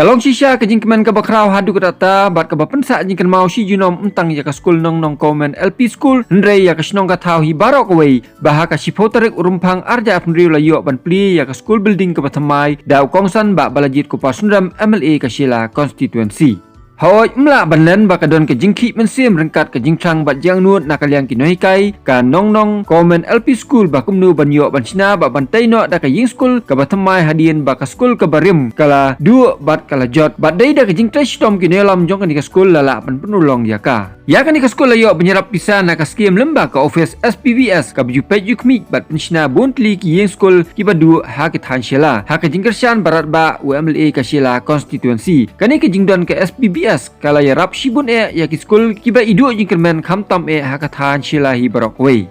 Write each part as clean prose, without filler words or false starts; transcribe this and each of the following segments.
Kalong shisha ke jingkeman ke bakrau hadu ke data bat ke bapensa jingken mau si junom entang ya ke skul nong komen LP school ndre ya ke snong ka thau hi barok wei baha ka sipotarik urumpang arja apnriu la yo ban pli ya ke school building ke batamai dau kongsan ba balajit ku pasundram MLA ke Shila constituency. Hoi mla banlen ba kadon ke jingki mensim rengkat ke jingchang bat jang nut nakaliang kinoi kai ka nong komen LP school ba kumnu banyo bansina ba bantai no da ka ying school ka batamai hadien ba ka school ka barim kala du bat kala jot bat dai da ka jing trash tom kinelam jong kan ka school lala pan penulong ya ka ni ka school layo penyerap pisan na ka skim lemba ka office SPBS ka baju pej yukmi bat pensina buntli ki ying school ki badu ha ki than shela ha ka jingkershan barat ba UMLA ka Shila constituency kani ka jingdon ka SPBS kala ya rap shibun ya ki school kiba idu jingkermen khamtam hakathan Shila hi barok wei.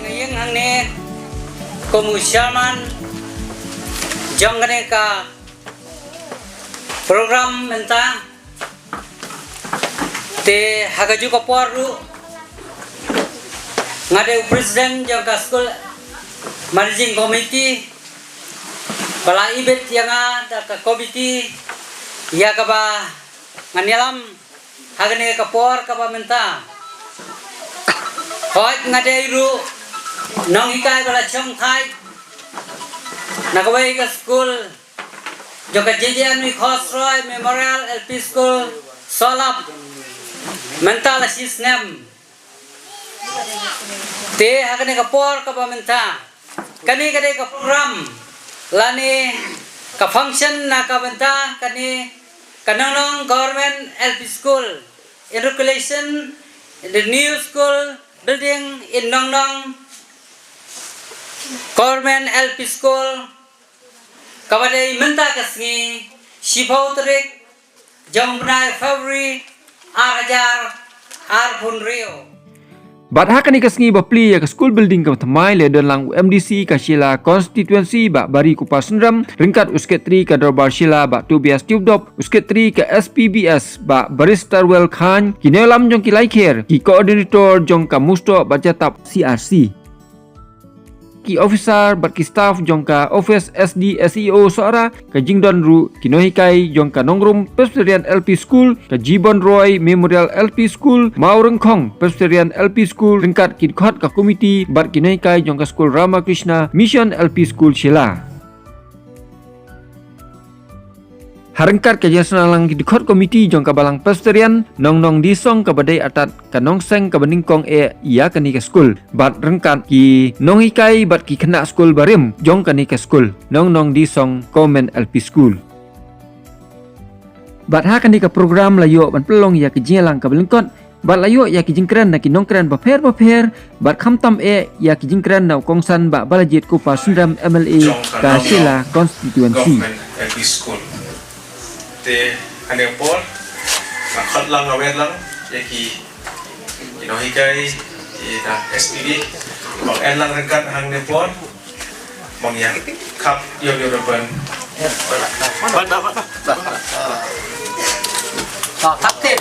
Ngayeng hangne Komisyaman jangane ka program menta te hagaju ka poru ngade presiden jang ka school managing committee bala ibet yang ada ka committee ya ka ba nganilam hagane ka por ka ba menta hoi ngade iru nong hikai bala chong thai nagawai ka school Joka JJN Khosroy Memorial LP School Solap mental assistant te hakane kapor ka pamenta kani kade ka program lani ka function na ka benta kani kanong government LP School in regulation in the new school building in Nong government LP School kabadai menta kasngi shipau terik jamnai February arajar arpunrio Bat hakani kasngi bapli ya ke school building ke tamai le don lang MDC ka Shila constituency ba bari ku pasundram ringkat usket 3 ka dorbar Shila ba Tobias Tubdop usket 3 ka SPBS ba Baristarwell Khan kinelam jong ki laikher ki koordinator jong ka musto ba jatap CRC ki officer bat ki staff jong ka office SD SEO soara ka jingdon ru kinohikai jong ka nongrum Presbyterian LP School ka Jibon Roy Memorial LP School Maureng Khong Presbyterian LP School ringkat kidkhot ka komiti bat kinohikai jong ka School Ramakrishna Mission LP School Shila Harengkat ke nasional lang kidkhot komiti jong ka balang Presbyterian nong disong ka badai atat ka nongseng ka beningkong iya kani ka school bat rengkat ki nonghikai bat ki kena school barim jong kani ka school nong disong komen LP School bat ha kani ka program layo ban pelong ya ke jelang ka belengkot bat layo ya ki jingkran na ki nongkran baper bat khamtam ya ki jingkran na kongsan ba balajit ku pasundram MLA ka Shila constituency LP School te hane por khot lang awet lang yaki kinohikai ina SPD bang en lang rengkat hang ne por bang ya kap yo ban tak tip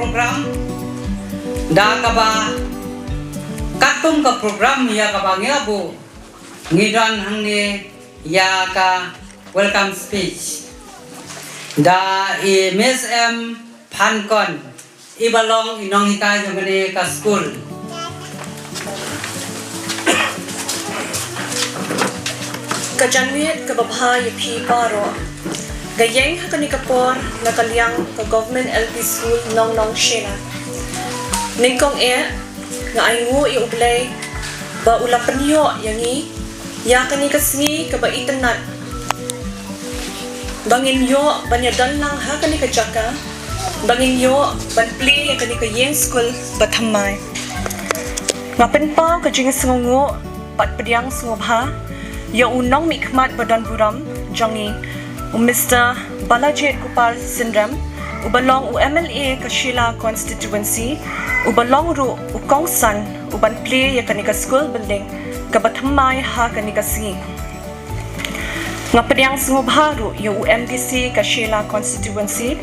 program da kaba katung ka program ya kaba ngilabu ngidan hangni ya ka welcome speech da i Miss M Phankon ibalong inong hikay jongani ka school Kajanwit kababha yapi paro gayeng hakani kapor na kalyang ka government LP school nong Sheila ningkong nga ayngu iublay ba ulapanyo yangi yakani kasngi kabaitan nat bangin yo banyadan lang hakani kajaka bangin yo banpli yakani kayeng school bathamay ngapen pa kajing sungu patpediang sungobha yang unang mikmat badan buram jangi Mr. Balajit Kupar Syndrome ubalong UMLA Kashila constituency ubalong ru ukongsan uban play ya kanika school building kabathamay ha kanika singi ngapedyang sungubharu ya UMDC Kashila constituency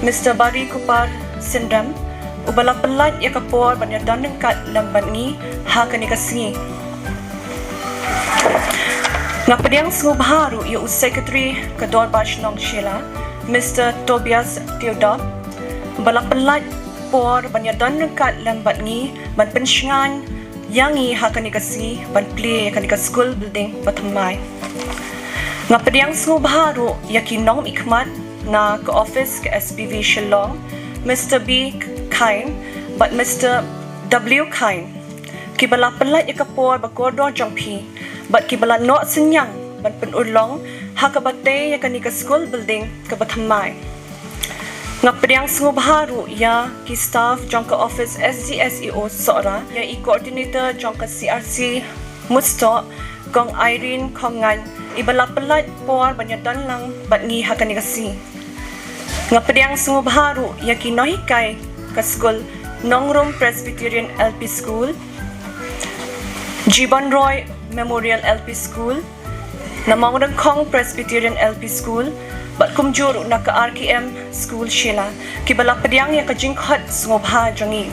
Mr. Bari Kupar Syndrome ubalapelat ya kapor banyadan kat lamban ni ha kanika singi Ngapedyang sungubharu ya Secretary Kador Batch Nong Sheila Mr. Tobias Theodore balapelat por banyadan kat lambat ni ban pensyangan yangi hakanikasi ban play kanika school building bathamay ngapedyang sungubharu ya kinong ikmat na ka office ka SPV Shillong Mr. B Kain but Mr. W Kain kibalapelat ya kapor bakodor jangpi bat kibala no senyang ban penulong hakabate ya kanika school building kabathamay ngapedyang sungubharu ya ki staff jangka office SGSEO Sora ya i coordinator jangka CRC Musto kong Irene Kongan ibalapelat por banyadan lang bat ngi hakanikasi ngapedyang sungubharu ya ki nohikay ka school Nongrom Presbyterian LP School Jiban Roy Memorial LP School, Namangurang Kong Presbyterian LP School, bat kumjur na ka RKM School Sheila, kibala pedyang ya kajingkhat sungobha jangi.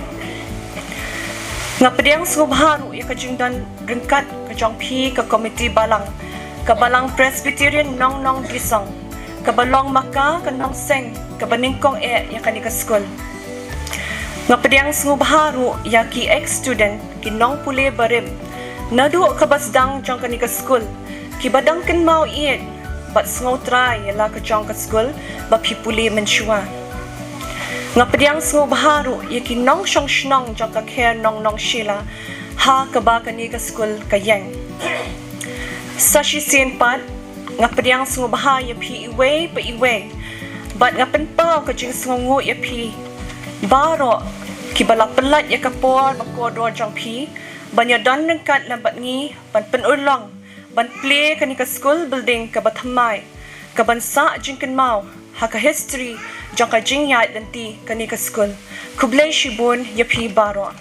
Nga pedyang sungobha ya kajingdan ringkat kajangpi ka komiti balang, kabalang Presbyterian nong gisong, kabalong maka kanong seng, kabaningkong ya kanika school. Nga pedyang sungobha ya ki ex-student kinong puli barib, nadu kabasdang jang kanika school kibadang ken mau iet bat sngo try la ka jang ka school ba pipuli menshua ngapedyang sngo baharu yakinong shong shnong jang ka care nong Sheila ha ka ba kanika school kayeng sashi sin pat ngapedyang sngo baha ya pi iwe pa iwe bat ngapen pa ka jing sngo ya pi baro kibala pelat ya kapor makodor jang pi banyadan nengkat lambat ngi ban penulong ban play kanika school building kabathamay kabansa jingken mau haka history jangka jingyat danti kanika school kublay shibun yapi baro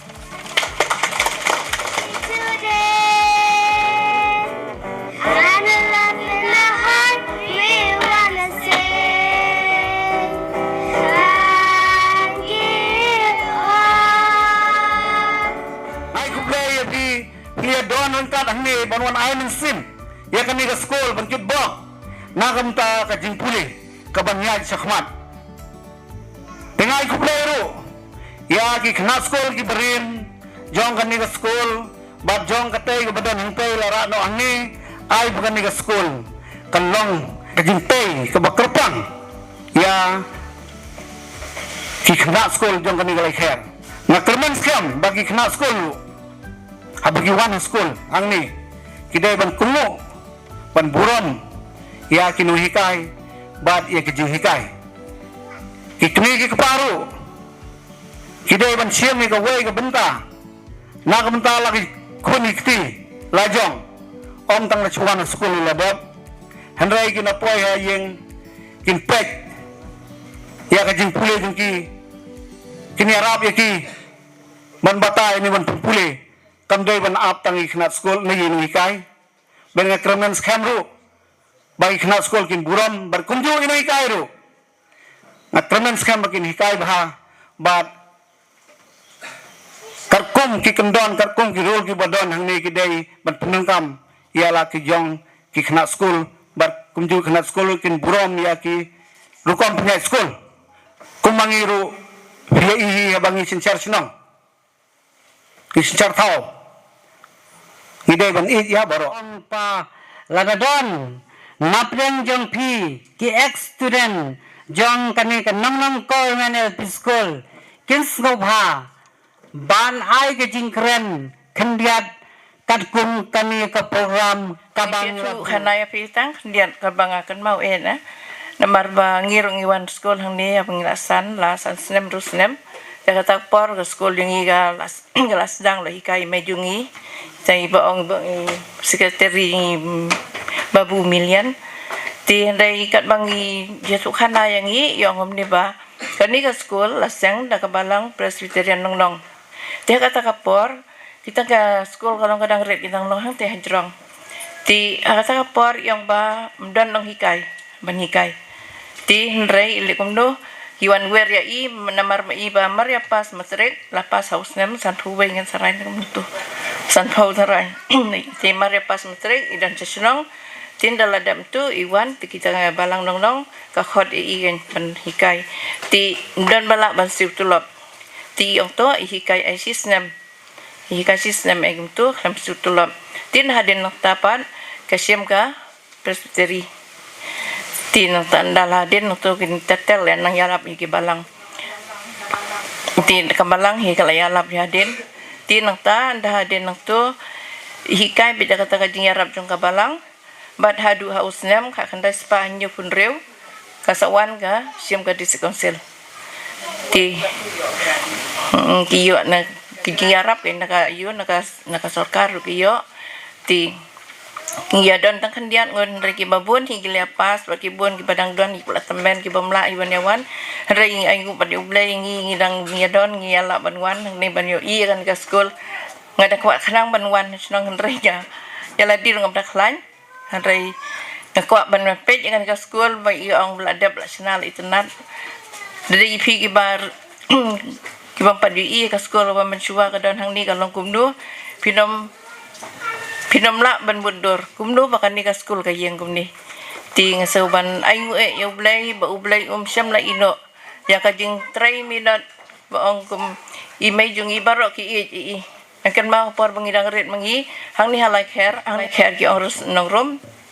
Angni banwan ayon sim ya kami ke school bangkit bok nakamta ka jingpuli kabanyad sakmat tengay kuplero ya ki khna school ki berin jong kami ke school bab jong katay ka badan hingpay lara no angni ay kami ke school kalong ka jingpay ka bakrapang ya ki khna school jong kami ka lekher na kermen skam bagi khna school habagi wan school angni kidai ban kumu ban buram ya kinuhikay bat ya kijuhikay kikni ki kaparu kidai ban siam ni ka way ka benta na ka benta lagi kuni kti lajong om tang na chuan school labab handrai ki na poy ha yeng kin pek ya ka jing pule jing ki kini arab ya ki ban batay ni ban pule kamdoy ban ap tang ikhnat school na yin ikay ben nga kramnan scamru ba ikhnat school kin buram bar kumju ino ikay ro nga kramnan scam bakin hikay bah bat karkum ki kendon karkum ki rul ki badon hang ni ki dei ban penengkam ialah ki jong ki kena school bar kumju kena school kin burom ya ki rukom punya school kumangiru pia ihi abangi sincar senang ki sincar tau ni dei ban it ya baro pa ladadon napreng jong pi ki ex student jong kani ka nong Coleman LP School kin snobha ban ai ke jingkren kendiat kadkung kani ke program kabang Itu hanaya pitang dian kabang akan mau na namar ba ngirong iwan school hang ni pengilasan la san snem rusnem ya kata por ke school yang iga las dang la hikai mejungi tai baong sekretari babu milian ti handai kat bangi jesu hanaya ngi yang om ni ba kani ke school la sang da kabalang Presbyterian nong dia kata kapor kita ke school kadang-kadang red kita nong teh hajrong ti kata kapor yang ba mdan nong hikai ban hikai ti nrei ilikum do hiwan wer ya i namar i ba mar ya pas masrek lapas haus nem san huwe ngan sarai nem tu san hau sarai ti mar ya pas masrek idan sesunong tin daladam tu iwan ti kita balang nong ka khod i gen ban hikai ti mdan balak ban siu tulop ti yang to hikai ai sistem hikai sistem egum tu kham sutulap tin hadin tapan kasyam ka presbyteri tin tandal hadin tu kin tetel nang yarap iki balang tin kabalang hi kala yarap hadin tin nang ta anda hadin nang tu hikai bida kata kajing yarap jong kabalang bat hadu hausnem ka kandai spa nyu pun rew kasawan ka siam ka district council ti kiyo na kijarap kay naka sorkar kiyo ti ngiyadon tang kandian ngon reki babun higi lepas baki bun ki padang don ki temen ki bamla iwan yawan re ayu padi ublay ngidang ngiyadon ngiyala banwan ni banyo i kan ka school ngada kwa khanang banwan snong re ja yala dir ngam daklan re kwa ban pej kan ka school ba i ong bladap nasional itnat dari ipi ki bar kibang padi ka school ba mencuba ka don hang ni ka long kumdu pinom la ban bundur kumdu ba kan ni ka school ka yeng kumni ti ngasoban ayu ya ublay ba ublay syam la ino ya ka jing 3 minute ba ong kum imay jung ibaro ki i akan ma por bangidang ret mangi hang ni halai kher ki orus nong rom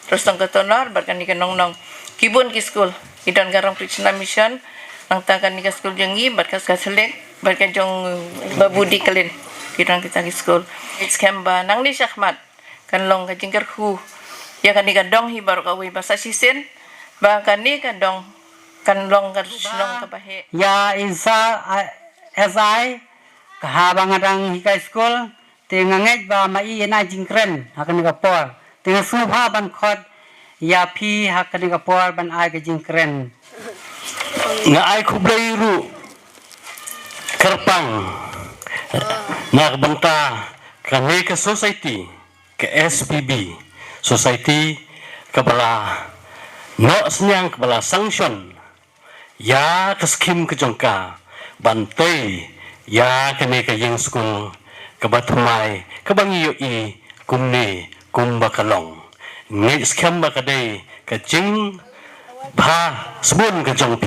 terus nong katonar ba kan ni ka nong kibun ki school idon garang Krishna mission nang takan ni ka school jengi bat ka selek bat ka jong babudi kalin kirang kita ki school it's kamba nang ni syahmat kan long ka jingkar hu ya kan ni ka dong hi baru ka wi basa sisen ba kan ni ka dong kan long ka snong ka bahe ya insa SI kahabang adang hika school tinganget ba mai na jingkren hakan ka por tinga subha ban khot ya phi hakan ka por ban ai ka jingkren nga ay kublay ru karpang nagbanta kani ka society ka SPB society kabala no senyang kabala sanction ya ka skim ka jongka bantay ya kani ka yeng school kabatumay kabangiyo i kumni kumbakalong ngi skim ba kadai ka jing ba sebun ke jong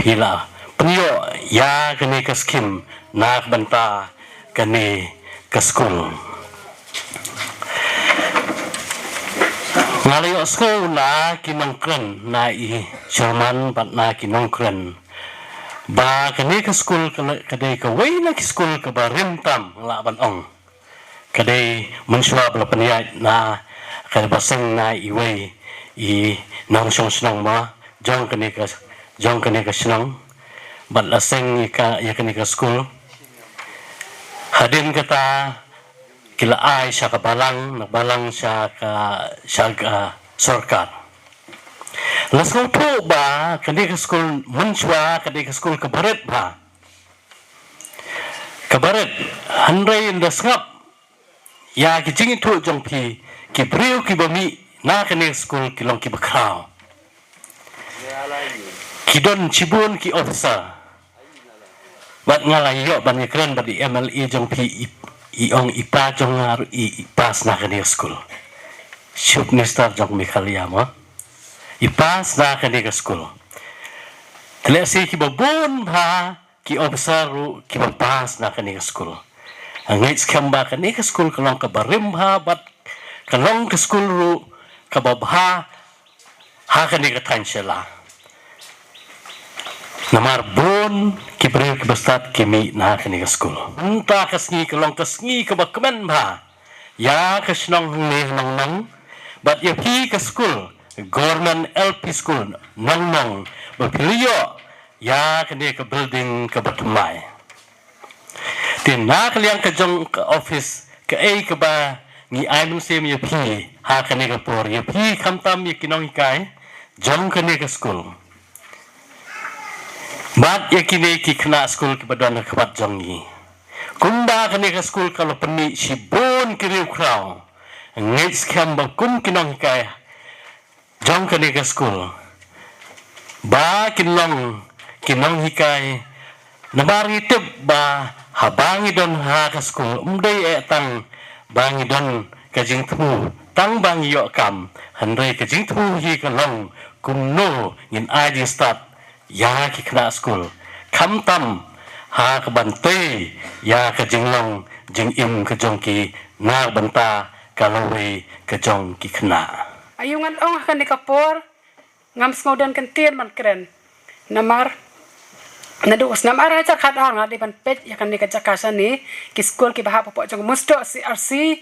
pila penyo ya kene ke skim nak banta kene ke school ngalayo school na kinongkren na i Sherman pat na kinongkren ba kene ke school kadai ka way na ke school ka ba rimtam laban ong kadai menswa bala paniat na kada baseng na iway i nang song senang ma jong kene ka senang bat laseng ka ya kene ka school hadin kata kila ai sa kabalang nabalang sa ka sorkar lasong po ba kene ka school munchwa kene ka school kabaret ba kabaret handray indasngap ya kijing itu jong pi ki priu ki bami na kene school kilong ki bakraw kidon cibun ki officer Bat ngalayo ban keren bat di MLE jong pi iong ipa jong ngaru ipas na kani school. Syuk nistar jong Mikhalia mo. Ipas na kani school. Telesi ki babun ha ki obsaru ki bapas na kani school. Angit skamba kani school kalong kabarim ha bat kalong ke school ru kababha ha kani tansela. Namar bon kibril kibastat kimi na kani school. Unta kasngi kalong kasngi kabakmen ba. Ya kasnong ni nong but ya pi ka school government LP school nong bapiliyo ya kani ka building ka batmai. Tin na kaliang ka jong ka office ka ka ba ni aimun sem ya pi ha kani ka por ya pi kamtam ya kinong hikai jong kani ka school. Bat ya kini ki kena school ki badan ka bat jong ni. Kumba kani ka school kalau peni si bon kiriu krau. Ngit skam ba kum kinong hikai jong kani ka school. Ba kinong hikai namari tip ba habangi don ha ka school umdai tang bangi don kajing tu tang bangi yo kam handai kajing tu hi kalong kumno ngin ID start ya ki kena school kam tam ha ka bantai ya ka jinglong jing im ka jong ki na banta kalawi ka jong ki kena ayungan ong kan kapor ngam sngodan kan tian man keren namar nadus namar aja kadar ngadi ban pet ya kan dikacakasan ni ki school ki bahap pok jong musto CRC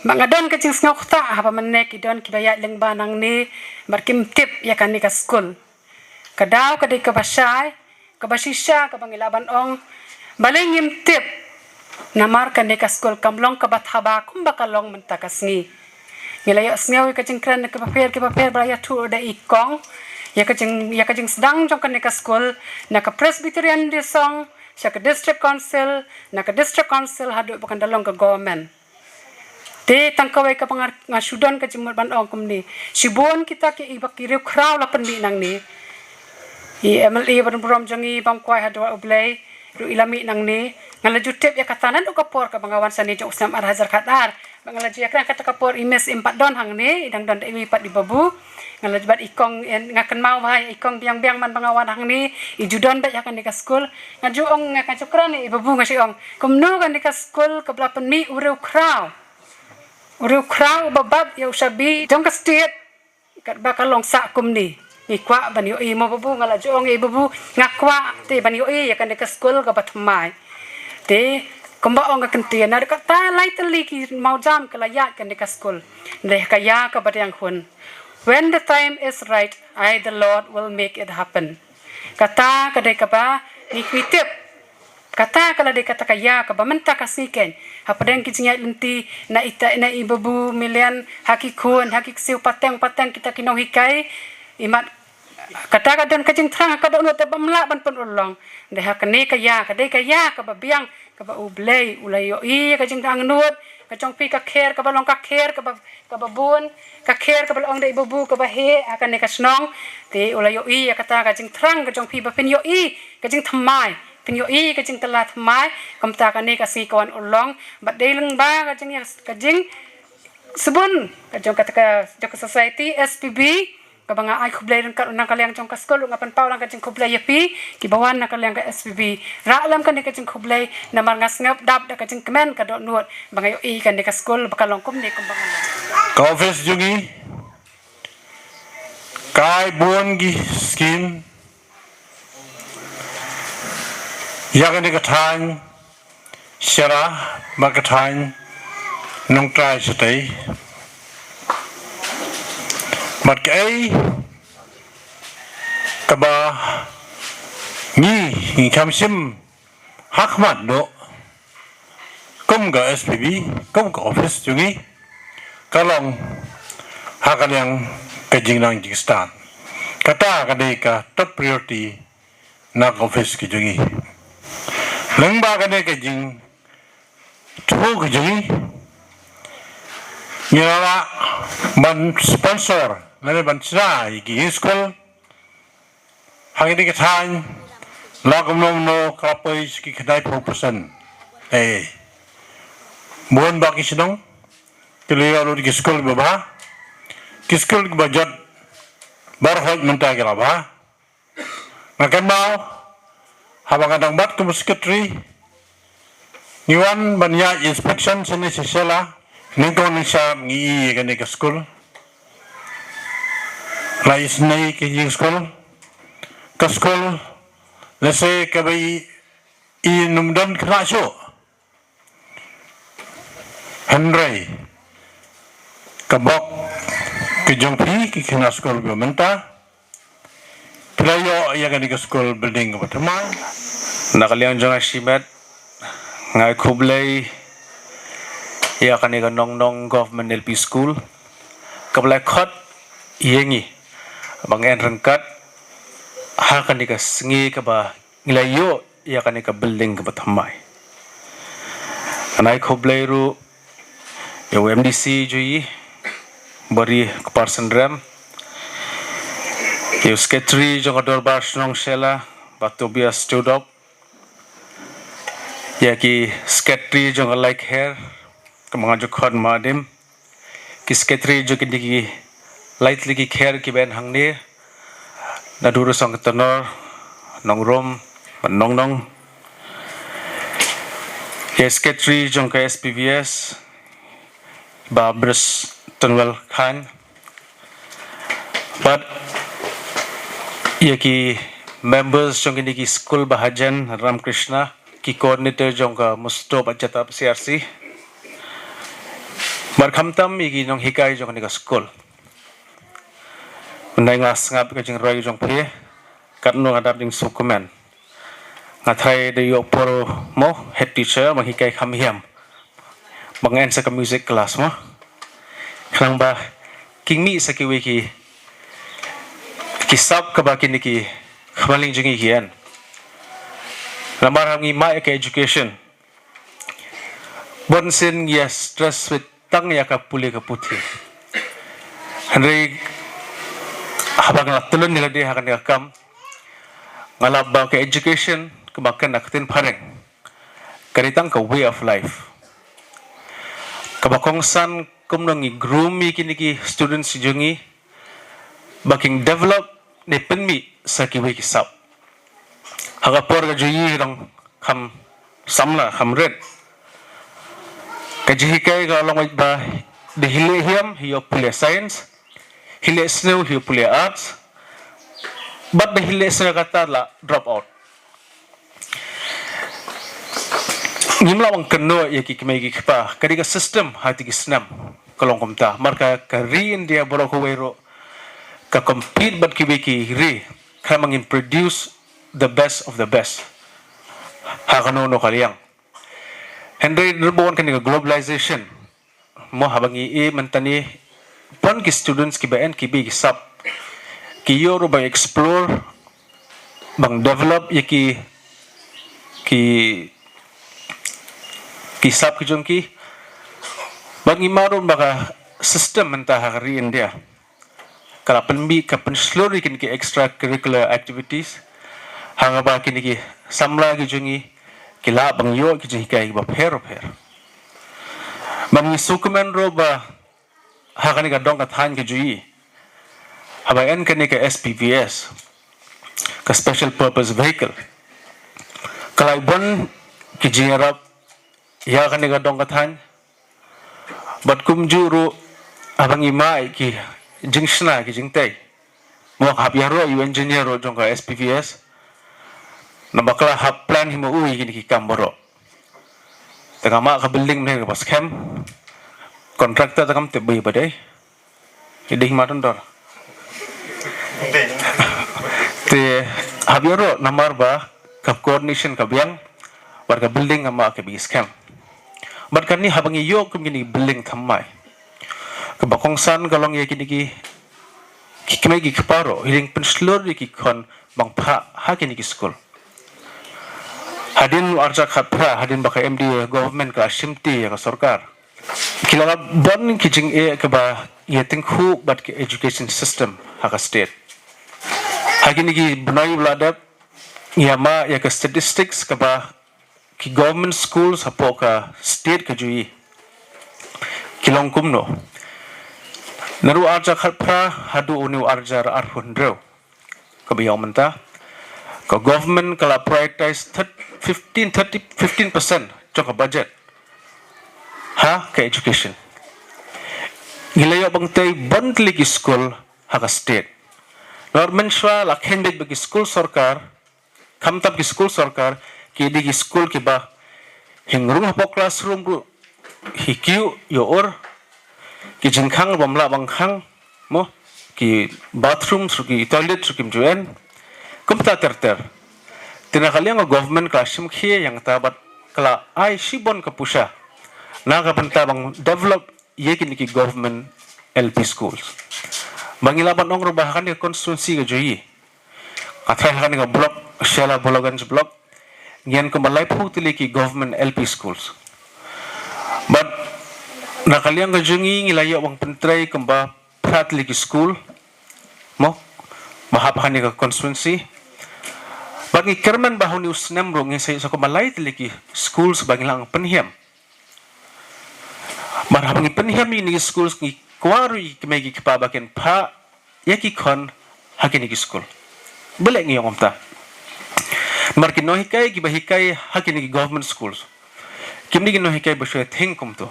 mangadon ka jing snok ta apa menek idon ki bayat leng banang ni markim tip ya kan ka school kadaw kadai ka basay ka basisya ka bangilaban ong baling im tip namar kan ka school kamlong ka bathaba kum bakalong mentakasngi ngilaya sngawi ka jing kran ka paper braya tu da ikong ya ka jing sedang jong kan ka school na ka Presbyterian di song sya ka district council hadu bukan dalong ka government te tangkawai ka pangar ngasudon ka jimur ban ong kumni sibon kita ki ibak kiriu kraw la pendi nang ni i MLE ban brom jongi bang kwai hadu oblay ru ilami nang ni ngalaju tip ya katanan ka por ka bangawan sani jong usam arhajar kadar bangalaju ya kran kata kapor imes impat don hang ni idang don dai pat di babu ngalaju bat ikong ngakan mau bahai ikong biang man bangawan hang ni ijudon bat yakan di ka school ngaju ong ngakan cukran ni babu ngasi ong kumno kan di ka school ka belapen mi ureu kraw babab ya usabi jong ka state kat bakalong sa kumni ikwa banyo mo babu ngalaju ong babu ngakwa te banyo ya kan di ka school ka batmai te kumba ong ka kentian na ka ta lai tali ki mau jam ka layat kan di ka school ndeh ka ya ka badyang hun when the time is right I the Lord will make it happen kata kadai ka ba ni kwitip kata kala de kata kaya ka ba menta kasiken hapadang kijinya lenti na ita na ibabu milian hakikun siu pateng kita kinong hikai imat kata kadon kajing trang kadon te bamla ban pun ulong deh kane kaya kadai kaya ka ba biang ka ba ublay ulayo i kajing tang nut kajong pi ka kher ka ba long ka kher ka ba bun ka kher ka ba long dei babu ka ba he akan ne ka snong te ulayo i kata kajing trang kajong pi ba pin yo i kajing thamai pin yo i kajing telat thamai kamta ka ne ka si kawan ulong ba dei leng ba kajing sebun kajong kata ka jok society SPB kabanga ay kublay nang kaliang jong ka school ngapan paw lang kajing kublay yapi kibawan na kaliang ka SPB raalam kan ni kajing kublay na mangas ngap dab da kajing kemen ka do nuot bangayo i kan ni ka school bakalong kum ni kumbangan ka office jungi kai buon gi skin yagan ni ka tang syara makatang nong trai setay mat kai kaba ni kamsim hakmat do kum ga SPB kum ga office jungi kalong hakan yang kajing nang jingstan kata kadai ka top priority na office ki jungi lengba kadai kajing tu ki jungi nyala ban sponsor nane ban chra gi school hang ni ka than Lakum no kapai ski kedai 4%. Bukan baki sedang. Keliru di sekolah bapa. Sekolah budget barhot mentah kira bapa. Makan mau. Habang kadang bat ke sekretari. Niwan banyak inspection sini sesela. Ningkong nisha ngi kan ke sekolah. Lais naik ke sekolah. Ke sekolah. Lese kabai numdan kena show. Henry kabok kejongpi kena sekolah mentah. Pelayo ia kan ke sekolah building pertama. Nakaliang jangan simet ngai kublai ia kan ke nong government LP school kablai khot yengi bang en rengkat ha kan ke sengi ke ba ngilayo ia kan ke building ke pertama. Ngai kublai ru yo MDC jui bari keparsen rem yo sketri jong ador bas nong shela batu bias studop ya ki sketri jong like hair kemangajuk khon madim ki sketri jo ki digi lightly ki hair ki ben hangni na duru song tenor nong rom nong ya sketri jong ka SPVS Babres Tunwal Khan but yaki members jong ini ki school Bahajan Ram Krishna ki coordinator jong ka musto bajata CRC markamtam yaki nong hikai jong ni ka school nai ngas ngap ka jing roi jong phe kat no adap ding sukumen ngathai de yo poro mo head teacher mang hikai kham hiam bangen sa ka music class mo khang ba king mi sa ki wiki kisap ka ba kini ki khamaling jingi hian lamar hangi ma ka education bon sin ya stress with tang ya ka puli ka puthi hanri habang na tulun nila di hakan ka kam ngalab ba ka education kemakan nakatin pareng karitang ka way of life kabakongsan kumnangi groomi kini ki students jungi baking develop ne penmi sa ki wiki sap haga por ga juyi rang kham samla kham red kajihi kai ga long ba de hile hiam hiyo pule science hile snow hiyo pule arts but de hile sa kata la drop out ngimla wang keno ya ki kemai ki kpa kadi ka system hati ki snam kalong komta marka ka ri india boro ko wero ka compete but ki ki ri kamang in produce the best of the best ha kano no kaliang henry nurbon kan globalization mo habangi mentani pon ki students ki ben ki bi sub ki yoro ba explore bang develop ki kisap ki jongki bagi marun baka system mentah hari India kala penbi ka penslori kin ki extra curricular activities hanga ba kin ki samla ki jongi kila bang yo ki jhi kai ba pher bang sukumen ro ba hakani ka dong ka than ki jui aba en kan ka SPVS ka special purpose vehicle kala bon ki jingarap ya kan ga dong kathan bat kum juru abang imai ki jingshna ki jingtai mo hab ya ro yu engineer ro jong ka SPVS na bakla hab plan himo ui ki kamboro tanga ma ka building ne pas kem contractor takam te bai badai iding matun dor te hab ya ro namar ba ka coordination ka biang warga building ama ke bi scam but kan ni habang iyo kum gini building thamai ke bakongsan kalong ye kini ki kemai ki keparo hiling penslor ki kon bang pha ha kini ki school hadin arja khapra hadin baka MD government ka simti ya ka sarkar kilala bon ki jing e ke ba ye tinghu but ke education system ha ka state ha kini ki bunai bladap ngiyama ya ka statistics ka ba ki government schools hapo ka state ka jui kilong kumno naru arja khalpra hadu uni arja arhundro ka biyaw menta ka government kala prioritize 15% jong ka budget ha ka education gilayo bang tay bantli ki school ha ka state Norman shwa la khendek bagi school sarkar kamtab ki school sarkar ki di ki school ki ba hingrung hapo classroom ru hikiu yo or ki jingkhang bamla bangkhang mo ki bathroom su ki toilet su kim juen kumta terter tinakaliang government classroom khie yang tabat kala ai shibon ka pusha naga penta bang develop yekin ki government LP schools bangilaban ong rubahan ni konstituensi ka joyi kathay kan nga block shela bologan block ngian ko malay putili ki government LP schools but nakaliang ka jungi ngilaya wang pentray kamba pratli ki school mo mahapahan ni ka konstituensi but ngi kerman baho ni usnem ro ngi sa ko malay tili ki schools bangilang penhiam marhabang penhiam ni schools ngi kwaru ikmegi kipabaken pa yaki kon hakini ki school bele ngi yongomta markin no hikai ki bahikai hakini ki government schools kimni ki no hikai bashe thingkum to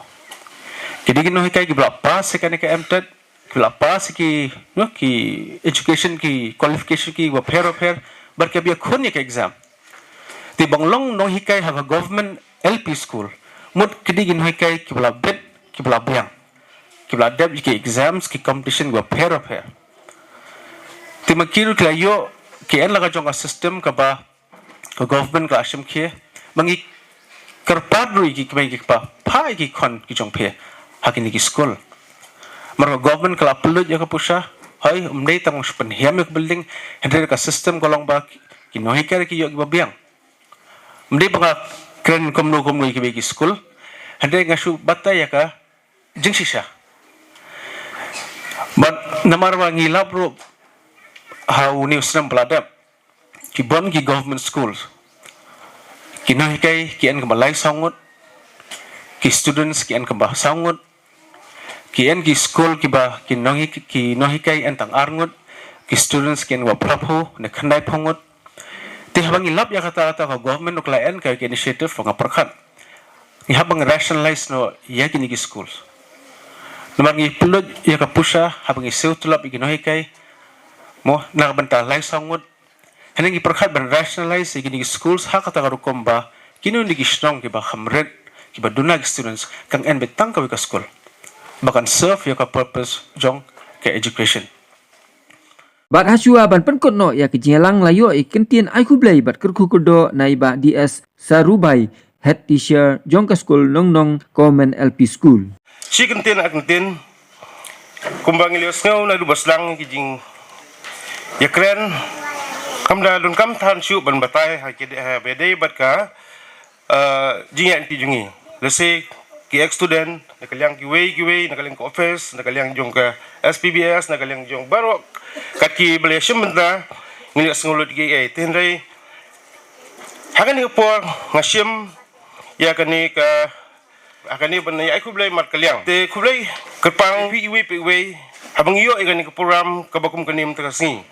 kidi ki no hikai ki bla pass sekane ka mted ki bla pass ki no ki education ki qualification ki wa fair bar ke bia khon ka exam ti banglong no hikai ha government LP school mut kidi ki no hikai ki bla bet ki bla biang kibla deb ki exams ki competition go pair ti makiru klayo ki en laga jong system ka ba ka government ka ashim khie mangi karpad rui ki kmai ki pa phai ki khon ki jong phe hakini ki school mar government kala pulut ya ka pusha hoi umdei tang spen hiam ek building hendre ka system kolong ba ki nohi kar ki yo ki babiang umdei banga kren komno ki school hendre ngasu batai ya ka jingsisha but namar wangi labro how ni usram peladap ki bon ki government schools ki no hikai ki en kemalai sangut ki students ki en kembah sangut ki en ki school ki ba ki no hikai en tang arngut ki students ki en wa prapho ne khandai phongut ti habangi lab ya kata ka government ukla en ka initiative nga prakhat ni habang rationalize no ya ki ni ki schools namangi pelud ya ka pusha habangi seutulap igino hikai mo nakabanta lai sangut hanengi perkhat ban rationalize igini schools ha kata karukom ba kinu ni gisnong ki ba khamret ki ba dunag students kang en betang ka school bakan serve ya ka purpose jong ke education Bat hasua ban penkot no ya kejelang layo ikentien ai kublai bat kerku kudo naiba DS Sarubai head teacher jong ka school nong Komen LP school si kenten akunten kumbang ilios ngau na dubas lang kijing yakren kamda dun kam than shu ban batai ha kede ha bede bat ka jingan ti jungi lese ki ex student nakalyang ki way nakalyang ko office nakalyang jong ka SPBS nakalyang jong barok kaki bele shimda ngilios ngulot gi ai tenrei hakani por ngashim ya kani ka akani ban ai kublai mat kalyang te kublai kerpang wi habang iyo igani ka program kabakum kanim takasi